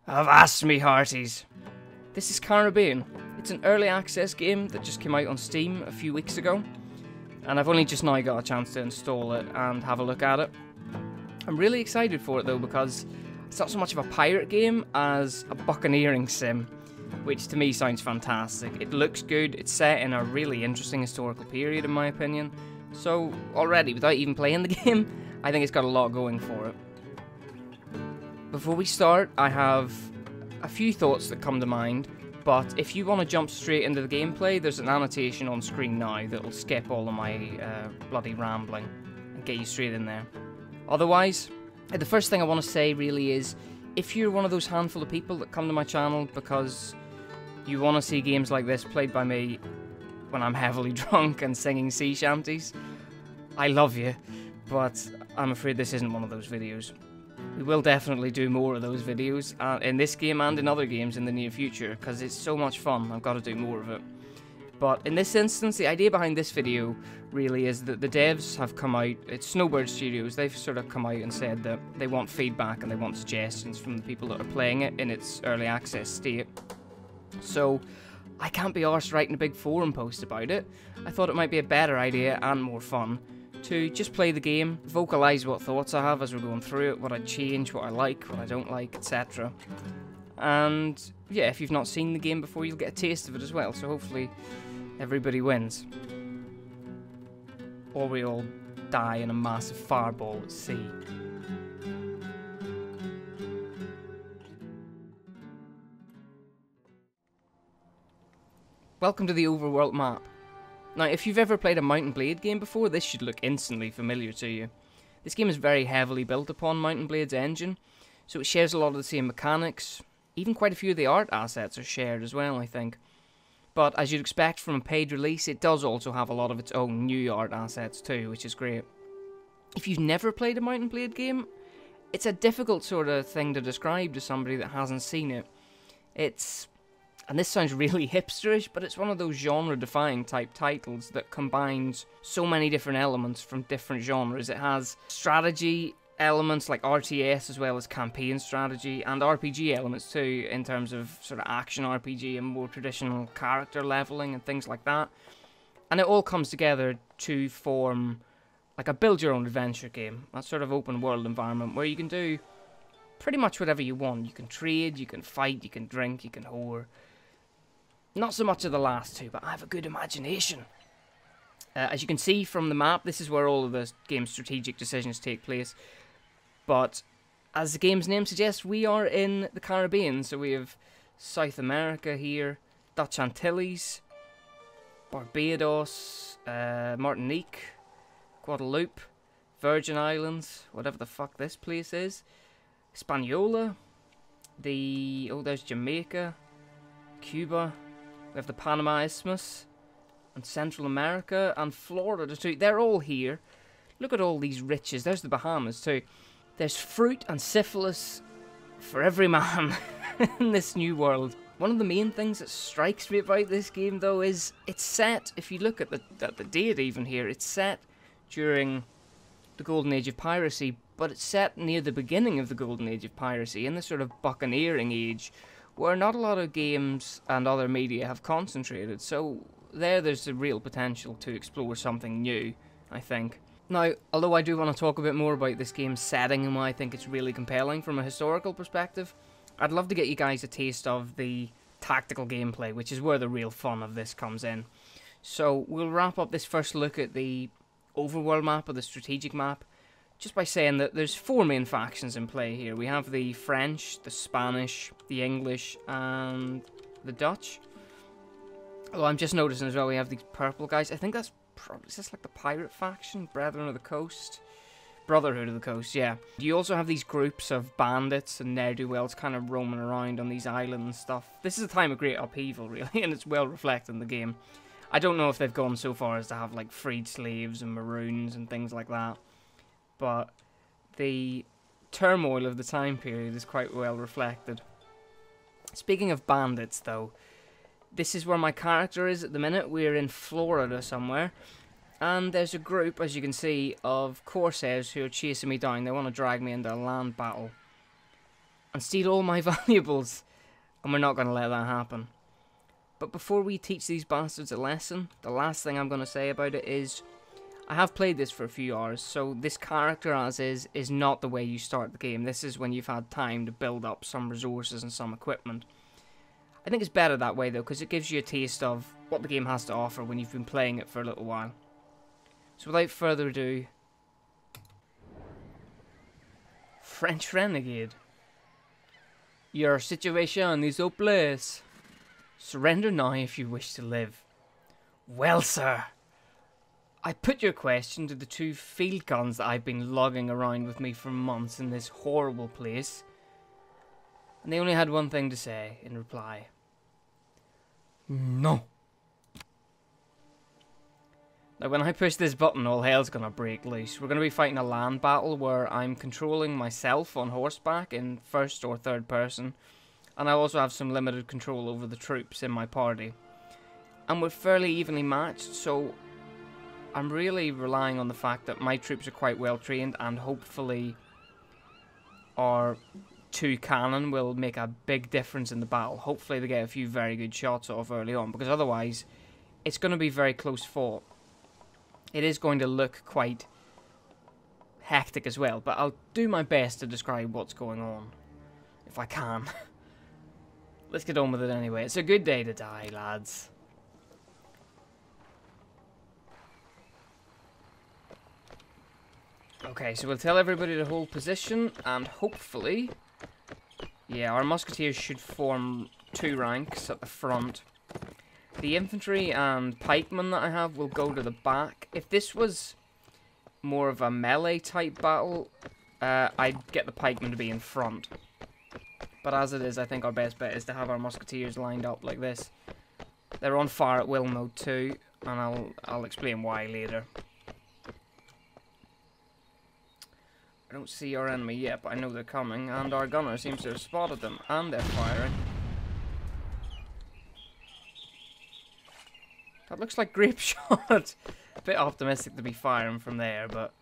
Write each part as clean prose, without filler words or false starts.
Avast me hearties. This is Carribean. It's an early access game that just came out on Steam a few weeks ago, and I've only just now got a chance to install it and have a look at it. I'm really excited for it though, because it's not so much of a pirate game as a buccaneering sim, which to me sounds fantastic. It looks good, it's set in a really interesting historical period in my opinion, so already, without even playing the game, I think it's got a lot going for it. Before we start, I have a few thoughts that come to mind, but if you want to jump straight into the gameplay, there's an annotation on screen now that will skip all of my bloody rambling and get you straight in there. Otherwise, the first thing I want to say really is, if you're one of those handful of people that come to my channel because you want to see games like this played by me when I'm heavily drunk and singing sea shanties, I love you, but I'm afraid this isn't one of those videos. We will definitely do more of those videos in this game and in other games in the near future, because it's so much fun. I've got to do more of it. But in this instance, the idea behind this video really is that the devs have come out, it's Snowbird Studios, they've sort of come out and said that they want feedback and they want suggestions from the people that are playing it in its early access state. So I can't be arsed writing a big forum post about it. I thought it might be a better idea and more fun to just play the game, vocalise what thoughts I have as we're going through it, what I change, what I like, what I don't like, etc. And yeah, if you've not seen the game before, you'll get a taste of it as well, so hopefully everybody wins. Or we all die in a massive fireball at sea. Welcome to the overworld map. Now, if you've ever played a Mount & Blade game before, this should look instantly familiar to you. This game is very heavily built upon Mount & Blade's engine, so it shares a lot of the same mechanics. Even quite a few of the art assets are shared as well, I think. But as you'd expect from a paid release, it does also have a lot of its own new art assets too, which is great. If you've never played a Mount & Blade game, it's a difficult sort of thing to describe to somebody that hasn't seen it. And this sounds really hipsterish, but it's one of those genre-defying type titles that combines so many different elements from different genres. It has strategy elements like RTS as well as campaign strategy, and RPG elements too, in terms of sort of action RPG and more traditional character leveling and things like that. And it all comes together to form like a build-your-own-adventure game, that sort of open-world environment where you can do pretty much whatever you want. You can trade, you can fight, you can drink, you can whore. Not so much of the last two, but I have a good imagination. As you can see from the map, this is where all of the game's strategic decisions take place. But, as the game's name suggests, we are in the Caribbean. So we have South America here, Dutch Antilles, Barbados, Martinique, Guadeloupe, Virgin Islands, whatever the fuck this place is, Hispaniola, there's Jamaica, Cuba. We have the Panama Isthmus, and Central America, and Florida too. They're all here. Look at all these riches. There's the Bahamas too. There's fruit and syphilis for every man in this new world. One of the main things that strikes me about this game though is it's set, if you look at the date even here, it's set during the Golden Age of Piracy, but it's set near the beginning of the Golden Age of Piracy, in this sort of buccaneering age, where not a lot of games and other media have concentrated, so there's a real potential to explore something new, I think. Now, although I do want to talk a bit more about this game's setting and why I think it's really compelling from a historical perspective, I'd love to get you guys a taste of the tactical gameplay, which is where the real fun of this comes in. So, we'll wrap up this first look at the overworld map, or the strategic map, just by saying that there's four main factions in play here. We have the French, the Spanish, the English, and the Dutch. Oh, I'm just noticing as well we have these purple guys. I think that's probably, is this like the pirate faction? Brethren of the Coast? Brotherhood of the Coast, yeah. You also have these groups of bandits and ne'er-do-wells kind of roaming around on these islands and stuff. This is a time of great upheaval, really, and it's well reflected in the game. I don't know if they've gone so far as to have like freed slaves and maroons and things like that, but the turmoil of the time period is quite well reflected. Speaking of bandits though, this is where my character is at the minute. We're in Florida somewhere, and there's a group, as you can see, of corsairs who are chasing me down. They want to drag me into a land battle. and steal all my valuables. And we're not going to let that happen. But before we teach these bastards a lesson, the last thing I'm going to say about it is, I have played this for a few hours, so this character as is not the way you start the game. This is when you've had time to build up some resources and some equipment. I think it's better that way though, because it gives you a taste of what the game has to offer when you've been playing it for a little while. So without further ado, French Renegade. Your situation is hopeless. Surrender now if you wish to live. Well, sir, I put your question to the 2 field guns that I've been lugging around with me for months in this horrible place, and they only had one thing to say in reply. No. Now, when I push this button, all hell's gonna break loose. We're gonna be fighting a land battle where I'm controlling myself on horseback in first or third person, and I also have some limited control over the troops in my party. And we're fairly evenly matched, so I'm really relying on the fact that my troops are quite well trained, and hopefully our 2 cannon will make a big difference in the battle. Hopefully they get a few very good shots off early on, because otherwise it's going to be very close fought. It is going to look quite hectic as well, but I'll do my best to describe what's going on, if I can. Let's get on with it anyway. It's a good day to die, lads. Okay, so we'll tell everybody to hold position, and hopefully, yeah, our musketeers should form 2 ranks at the front. The infantry and pikemen that I have will go to the back. If this was more of a melee type battle, I'd get the pikemen to be in front. But as it is, I think our best bet is to have our musketeers lined up like this. They're on fire at will mode too, and I'll explain why later. I don't see our enemy yet, but I know they're coming, and our gunner seems to have spotted them, and they're firing. That looks like grape shot. A bit optimistic to be firing from there, but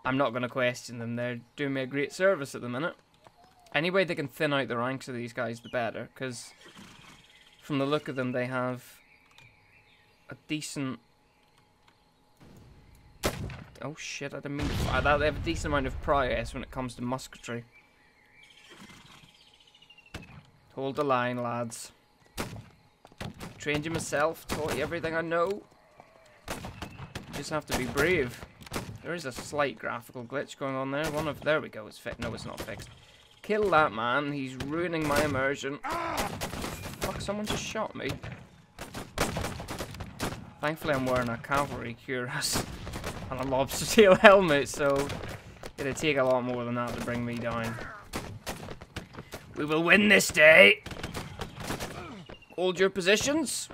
I'm not going to question them. They're doing me a great service at the minute. Any way they can thin out the ranks of these guys, the better, because from the look of them, they have a decent... Oh shit, I didn't mean to fire that. They have a decent amount of prowess when it comes to musketry. Hold the line, lads. Trained you myself, taught you everything I know. You just have to be brave. There is a slight graphical glitch going on there. There we go, it's fixed. No, it's not fixed. Kill that man, he's ruining my immersion. Fuck, someone just shot me. Thankfully I'm wearing a cavalry cuirass and a lobster tail helmet, so it'd take a lot more than that to bring me down. We will win this day. Hold your positions.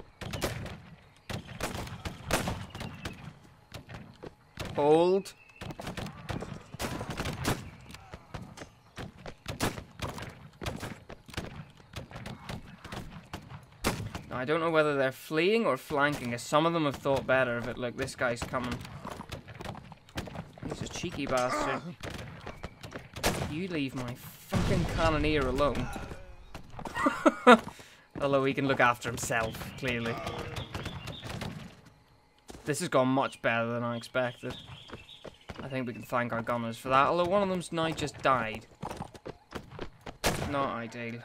Hold. Now, I don't know whether they're fleeing or flanking, as some of them have thought better of it. Look, this guy's coming. He's a cheeky bastard. You leave my fucking cannoneer alone. Although he can look after himself, clearly. This has gone much better than I expected. I think we can thank our gunners for that, although one of them's now just died. Not ideal.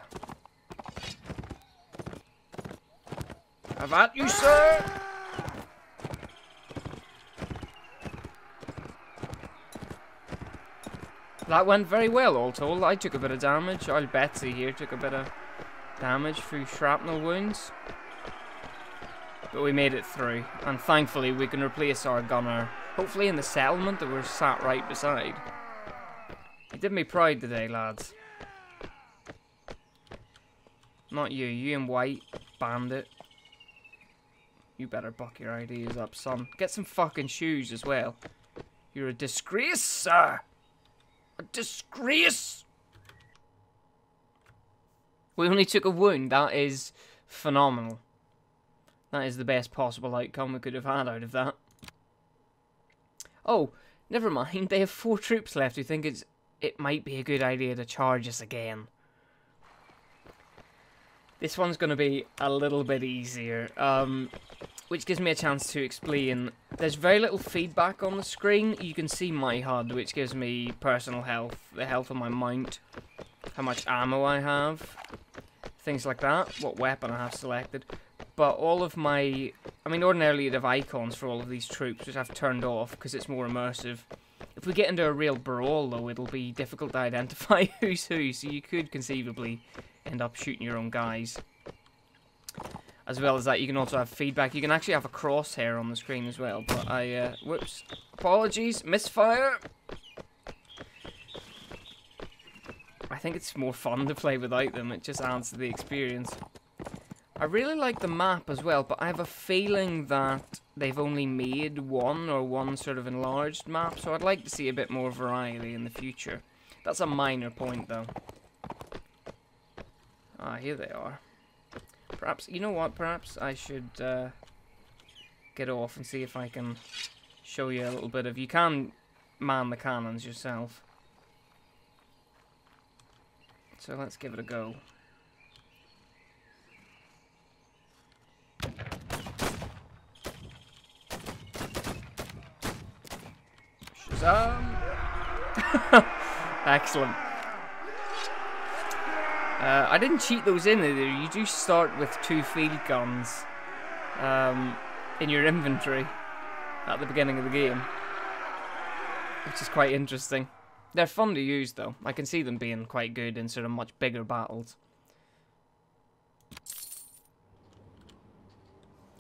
Have at you, sir! That went very well, all told. I took a bit of damage. Old Betsy here took a bit of damage through shrapnel wounds. But we made it through, and thankfully we can replace our gunner, hopefully in the settlement that we're sat right beside. You did me proud today, lads. Not you, you in white, bandit. You better buck your ideas up, son. Get some fucking shoes as well. You're a disgrace, sir! A disgrace! We only took a wound, that is phenomenal. That is the best possible outcome we could have had out of that. Oh, never mind. They have 4 troops left who think it might be a good idea to charge us again. This one's going to be a little bit easier, which gives me a chance to explain. There's very little feedback on the screen. You can see my HUD, which gives me personal health, the health of my mount, how much ammo I have, things like that, what weapon I have selected. But all of my... I mean, ordinarily you'd have icons for all of these troops, which I've turned off because it's more immersive. If we get into a real brawl, though, it'll be difficult to identify who's who, so you could conceivably end up shooting your own guys. As well as that, you can also have feedback. You can actually have a crosshair on the screen as well, but whoops. Apologies, misfire! I think it's more fun to play without them, it just adds to the experience. I really like the map as well, but I have a feeling that they've only made one sort of enlarged map, so I'd like to see a bit more variety in the future. That's a minor point, though. Ah, here they are. Perhaps, you know what, perhaps I should get off and see if I can show you a little bit of... You can man the cannons yourself. So let's give it a go. Excellent. I didn't cheat those in either. You do start with 2 field guns in your inventory at the beginning of the game, which is quite interesting. They're fun to use, though. I can see them being quite good in sort of much bigger battles.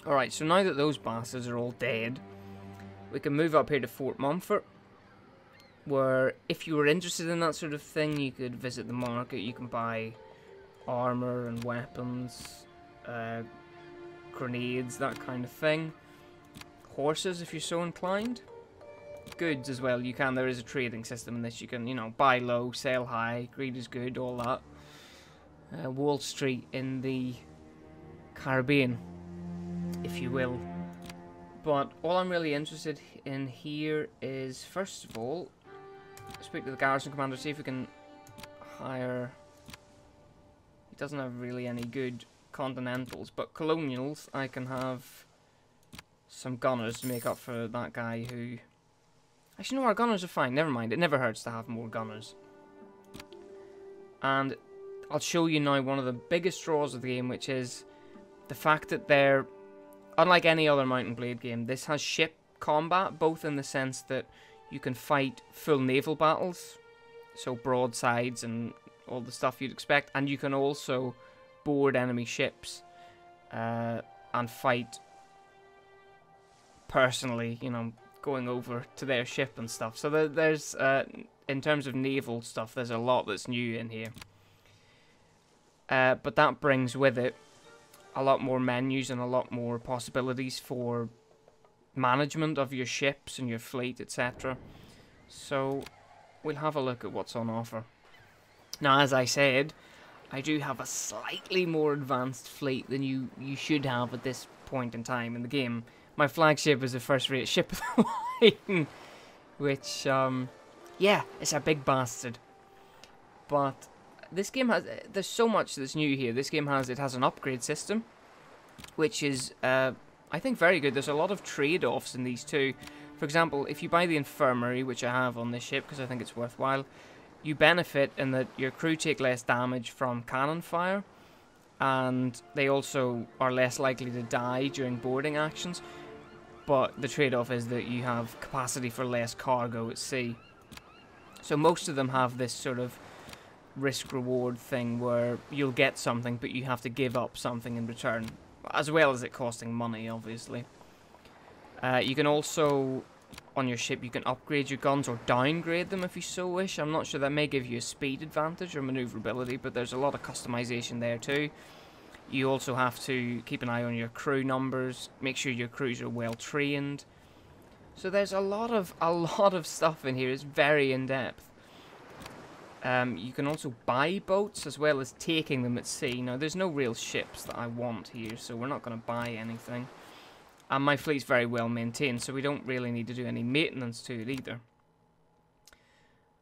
Alright, so now that those bastards are all dead, we can move up here to Fort Montfort, where if you were interested in that sort of thing, you could visit the market. You can buy armor and weapons, grenades, that kind of thing. Horses, if you're so inclined. Goods as well, you can. There is a trading system in this. You can, you know, buy low, sell high, greed is good, all that. Wall Street in the Caribbean, if you will. But all I'm really interested in here is, first of all, speak to the garrison commander, see if we can hire... He doesn't have really any good continentals, but colonials, I can have some gunners to make up for that guy who... Actually, no, our gunners are fine, never mind, it never hurts to have more gunners. And I'll show you now one of the biggest draws of the game, which is the fact that they're... Unlike any other Mount and Blade game, this has ship combat, both in the sense that you can fight full naval battles, so broadsides and all the stuff you'd expect, and you can also board enemy ships and fight personally, you know, going over to their ship and stuff. So there's, in terms of naval stuff, there's a lot that's new in here. But that brings with it a lot more menus and a lot more possibilities for management of your ships and your fleet, etc. So we'll have a look at what's on offer. Now, as I said, I do have a slightly more advanced fleet than you should have at this point in time in the game. My flagship is a first-rate ship of the line, which, yeah, it's a big bastard. But this game has, there's so much that's new here. This game has, it has an upgrade system, which is, I think, very good. There's a lot of trade-offs in these too. For example, if you buy the infirmary, which I have on this ship because I think it's worthwhile, you benefit in that your crew take less damage from cannon fire, and they also are less likely to die during boarding actions. But the trade-off is that you have capacity for less cargo at sea. So most of them have this sort of risk-reward thing where you'll get something, but you have to give up something in return, as well as it costing money, obviously. You can also, on your ship, you can upgrade your guns or downgrade them if you so wish. I'm not sure, that may give you a speed advantage or maneuverability, but there's a lot of customization there too. You also have to keep an eye on your crew numbers, make sure your crews are well trained. So there's a lot of stuff in here. It's very in-depth. You can also buy boats as well as taking them at sea. Now, there's no real ships that I want here, so we're not going to buy anything. And my fleet's very well maintained, so we don't really need to do any maintenance to it either.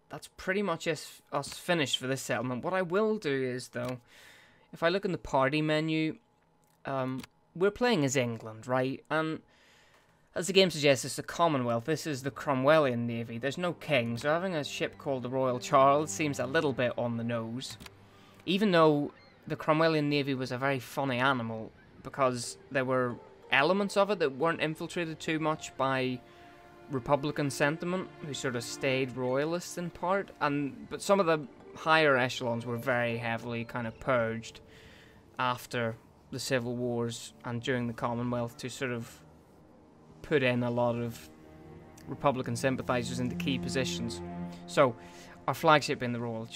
That's pretty much us finished for this settlement. What I will do is, though, if I look in the party menu, we're playing as England, right? And as the game suggests, it's the Commonwealth. This is the Cromwellian Navy. There's no king, so having a ship called the Royal Charles seems a little bit on the nose. Even though the Cromwellian Navy was a very funny animal, because there were elements of it that weren't infiltrated too much by Republican sentiment, who sort of stayed royalist in part, but some of the higher echelons were very heavily kind of purged after the Civil Wars and during the Commonwealth to sort of put in a lot of Republican sympathizers into key positions. So our flagship in the Royal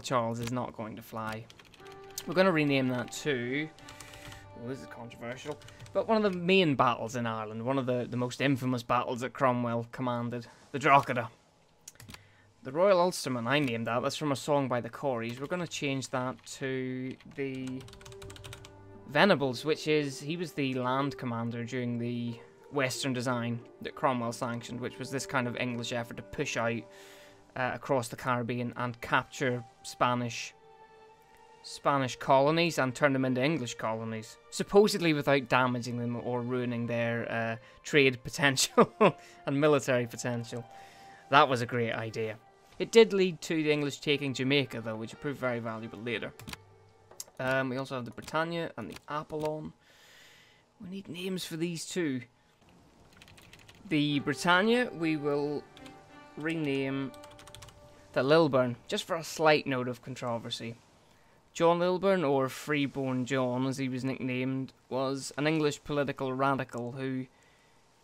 Charles is not going to fly. We're going to rename that to, well, this is controversial, but one of the main battles in Ireland, one of the most infamous battles that Cromwell commanded, the Drogheda. The Royal Ulsterman, I named that. That's from a song by the Corries. We're going to change that to the Venables, he was the land commander during the Western design that Cromwell sanctioned, which was this kind of English effort to push out across the Caribbean and capture Spanish colonies and turn them into English colonies, supposedly without damaging them or ruining their trade potential and military potential. That was a great idea. It did lead to the English taking Jamaica, though, which proved very valuable later. We also have the Britannia and the Apollon. We need names for these too. The Britannia we will rename the Lilburn, just for a slight note of controversy. John Lilburn, or Freeborn John as he was nicknamed, was an English political radical who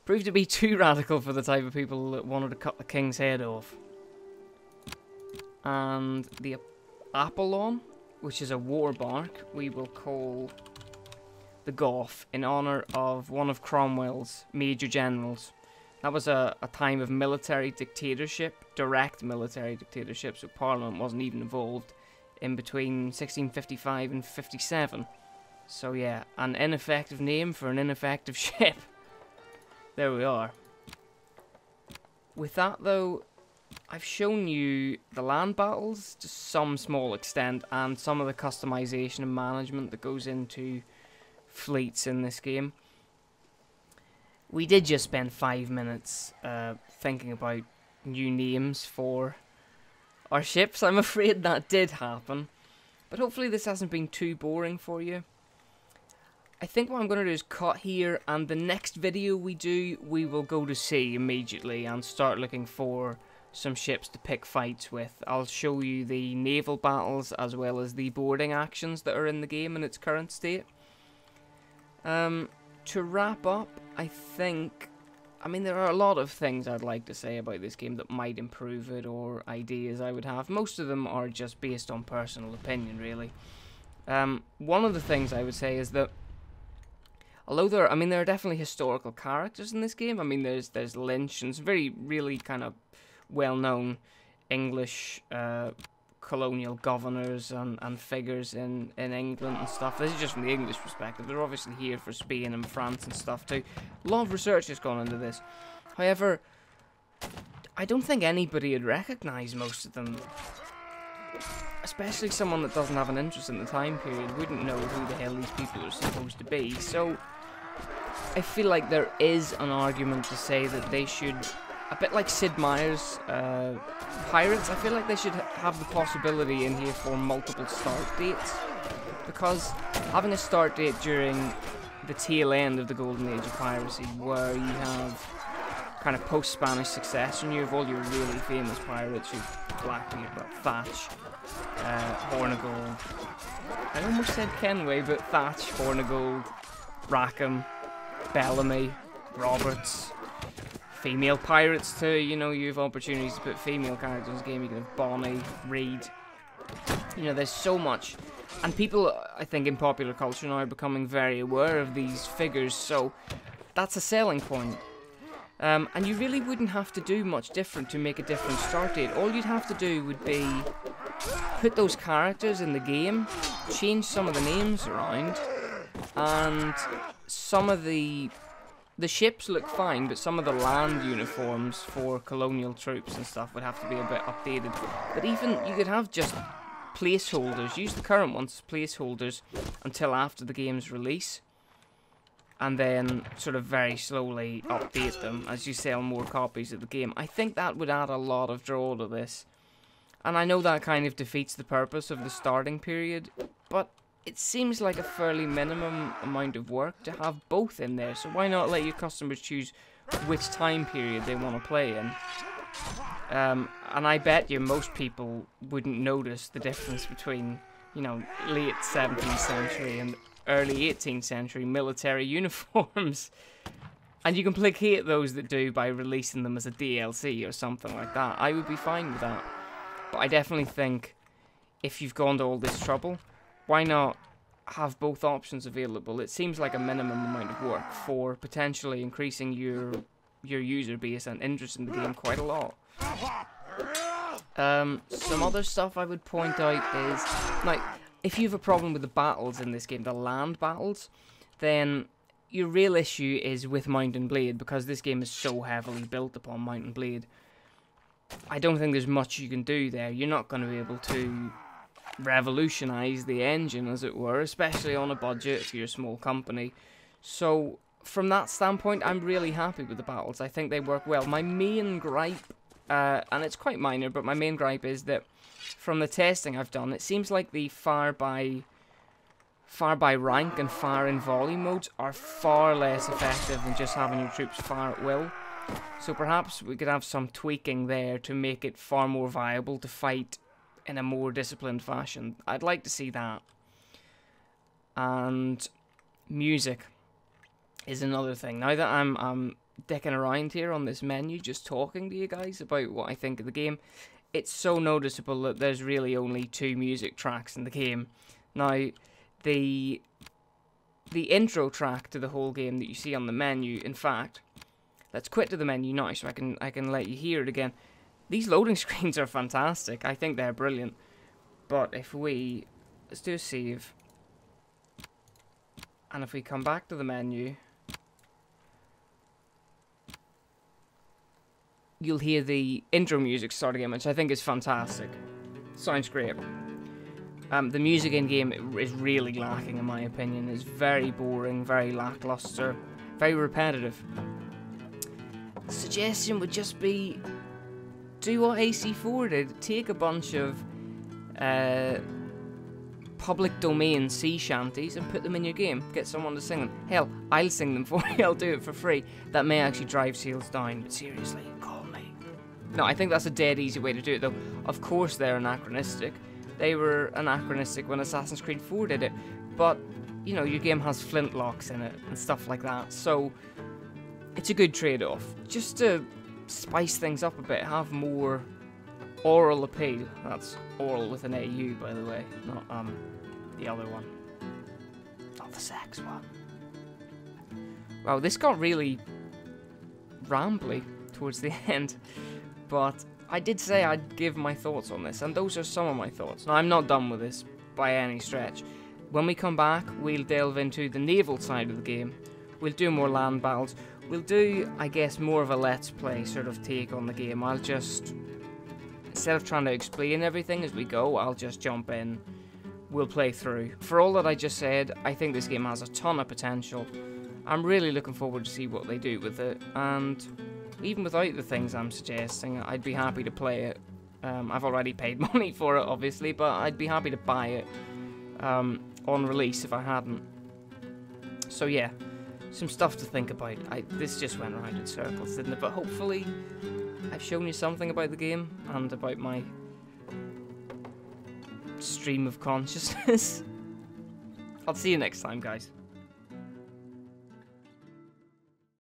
proved to be too radical for the type of people that wanted to cut the king's head off. And the Apollon, which is a war bark, we will call the Gough in honour of one of Cromwell's major generals. That was a time of military dictatorship, direct military dictatorship, so Parliament wasn't even involved, in between 1655 and 57. So yeah, an ineffective name for an ineffective ship. There we are. With that though, I've shown you the land battles to some small extent and some of the customization and management that goes into fleets in this game. We did just spend 5 minutes thinking about new names for our ships. I'm afraid that did happen, but hopefully this hasn't been too boring for you. I think what I'm going to do is cut here, and the next video we do, we will go to sea immediately and start looking for some ships to pick fights with. I'll show you the naval battles as well as the boarding actions that are in the game in its current state. To wrap up, I mean, there are a lot of things I'd like to say about this game that might improve it, or ideas I would have. Most of them are just based on personal opinion, really. One of the things I would say is that, although there are definitely historical characters in this game. I mean, there's Lynch, and some really kind of well-known English colonial governors and figures in England and stuff. This is just from the English perspective. They're obviously here for Spain and France and stuff too. A lot of research has gone into this. However, I don't think anybody would recognise most of them. Especially someone that doesn't have an interest in the time period wouldn't know who the hell these people are supposed to be. So I feel like there is an argument to say that they should, a bit like Sid Meier's Pirates, I feel like they should have the possibility in here for multiple start dates, because having a start date during the tail end of the golden age of piracy, where you have kind of post-Spanish succession, you have all your really famous pirates, your Blackbeard, Thatch, Hornigold, I almost said Kenway, but Thatch, Hornigold, Rackham, Bellamy, Roberts, female pirates too. You know, you have opportunities to put female characters in the game. You can have Bonnie, Reed. You know, there's so much. And people, I think, in popular culture now are becoming very aware of these figures, so that's a selling point. And you really wouldn't have to do much different to make a different start date. All you'd have to do would be put those characters in the game, change some of the names around, and some of the ships look fine, but some of the land uniforms for colonial troops and stuff would have to be a bit updated. But even, you could have just placeholders. Use the current ones as placeholders until after the game's release. And then sort of very slowly update them as you sell more copies of the game. I think that would add a lot of draw to this. And I know that kind of defeats the purpose of the starting period, but it seems like a fairly minimum amount of work to have both in there. So why not let your customers choose which time period they want to play in? And I bet you most people wouldn't notice the difference between, you know, late 17th century and early 18th century military uniforms. And you can placate those that do by releasing them as a DLC or something like that. I would be fine with that. But I definitely think if you've gone to all this trouble, why not have both options available? It seems like a minimum amount of work for potentially increasing your user base and interest in the game quite a lot. Some other stuff I would point out is, like, if you have a problem with the battles in this game, the land battles, then your real issue is with Mount and Blade, because this game is so heavily built upon Mount and Blade. I don't think there's much you can do there. You're not going to be able to revolutionize the engine, as it were, especially on a budget if you're a small company. So from that standpoint, I'm really happy with the battles. I think they work well. My main gripe, and it's quite minor, but my main gripe is that from the testing I've done, it seems like the fire by rank and fire in volley modes are far less effective than just having your troops fire at will. So perhaps we could have some tweaking there to make it far more viable to fight in a more disciplined fashion. I'd like to see that. And music is another thing. Now that I'm dicking around here on this menu, just talking to you guys about what I think of the game, it's so noticeable that there's really only 2 music tracks in the game. Now, the intro track to the whole game that you see on the menu, in fact, let's quit to the menu now so I can let you hear it again. These loading screens are fantastic. I think they're brilliant. But if let's do a save, and if we come back to the menu, you'll hear the intro music start again, which I think is fantastic. Sounds great. The music in-game is really lacking, in my opinion. It's very boring, very lackluster, very repetitive. The suggestion would just be, do what AC4 did. Take a bunch of public domain sea shanties and put them in your game. Get someone to sing them. Hell, I'll sing them for you. I'll do it for free. That may actually drive sales down, but seriously, call me. No, I think that's a dead easy way to do it, though. Of course they're anachronistic. They were anachronistic when Assassin's Creed 4 did it. But, you know, your game has flintlocks in it and stuff like that. So, it's a good trade-off. Just to spice things up a bit, have more oral appeal. That's oral with an AU, by the way, not the other one. Not the sex one. Wow, this got really rambly towards the end, but I did say I'd give my thoughts on this, and those are some of my thoughts. Now, I'm not done with this by any stretch. When we come back, we'll delve into the naval side of the game. We'll do more land battles. We'll do, I guess, more of a let's play sort of take on the game. I'll just, instead of trying to explain everything as we go, I'll just jump in. We'll play through. For all that I just said, I think this game has a ton of potential. I'm really looking forward to see what they do with it, and even without the things I'm suggesting, I'd be happy to play it. I've already paid money for it, obviously, but I'd be happy to buy it on release if I hadn't. So yeah, some stuff to think about. This just went around in circles, didn't it? But hopefully I've shown you something about the game and about my stream of consciousness. I'll see you next time, guys.